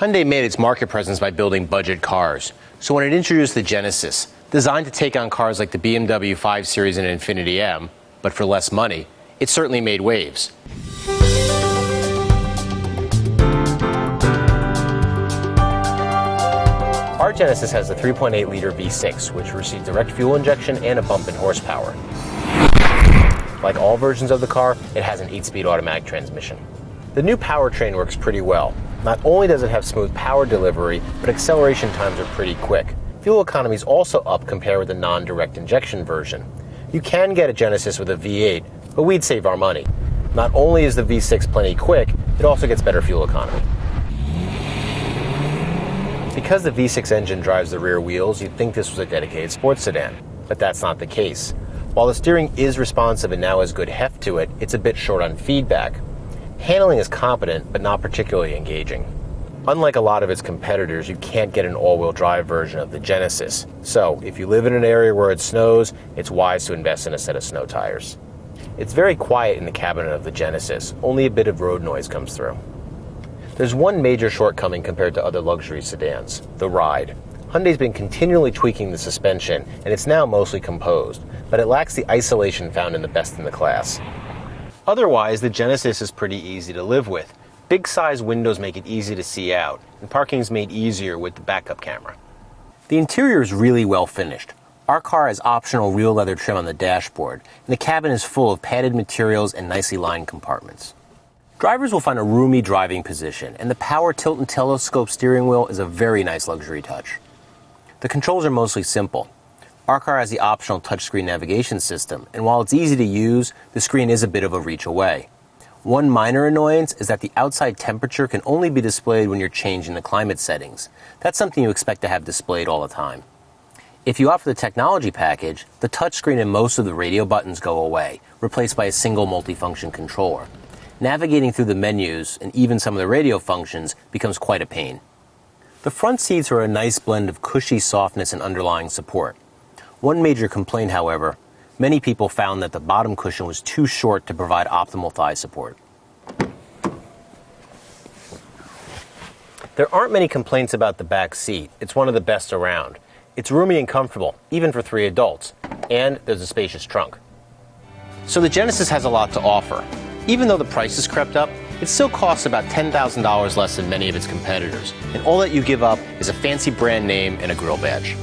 Hyundai made its market presence by building budget cars. So when it introduced the Genesis, designed to take on cars like the BMW 5 Series and Infiniti M, but for less money, it certainly made waves. Our Genesis has a 3.8-liter V6, which receives direct fuel injection and a bump in horsepower. Like all versions of the car, it has an 8-speed automatic transmission. The new powertrain works pretty well. Not only does it have smooth power delivery, but acceleration times are pretty quick. Fuel economy is also up compared with the non-direct injection version. You can get a Genesis with a V8, but we'd save our money. Not only is the V6 plenty quick, it also gets better fuel economy. Because the V6 engine drives the rear wheels, you'd think this was a dedicated sports sedan, but that's not the case. While the steering is responsive and now has good heft to it, it's a bit short on feedback. Handling is competent, but not particularly engaging. Unlike a lot of its competitors, you can't get an all-wheel drive version of the Genesis. So, if you live in an area where it snows, it's wise to invest in a set of snow tires. It's very quiet in the cabin of the Genesis. Only a bit of road noise comes through. There's one major shortcoming compared to other luxury sedans: the ride. Hyundai's been continually tweaking the suspension, and it's now mostly composed, but it lacks the isolation found in the best in the class. Otherwise, the Genesis is pretty easy to live with. Big size windows make it easy to see out, and parking is made easier with the backup camera. The interior is really well finished. Our car has optional real leather trim on the dashboard, and the cabin is full of padded materials and nicely lined compartments. Drivers will find a roomy driving position, and the power tilt and telescope steering wheel is a very nice luxury touch. The controls are mostly simple. Our car has the optional touchscreen navigation system, and while it's easy to use, the screen is a bit of a reach away. One minor annoyance is that the outside temperature can only be displayed when you're changing the climate settings. That's something you expect to have displayed all the time. If you opt for the technology package, the touchscreen and most of the radio buttons go away, replaced by a single multifunction controller. Navigating through the menus and even some of the radio functions becomes quite a pain. The front seats are a nice blend of cushy softness and underlying support. One major complaint, however, many people found that the bottom cushion was too short to provide optimal thigh support. There aren't many complaints about the back seat. It's one of the best around. It's roomy and comfortable, even for 3 adults, and there's a spacious trunk. So the Genesis has a lot to offer. Even though the price has crept up, it still costs about $10,000 less than many of its competitors, and all that you give up is a fancy brand name and a grill badge.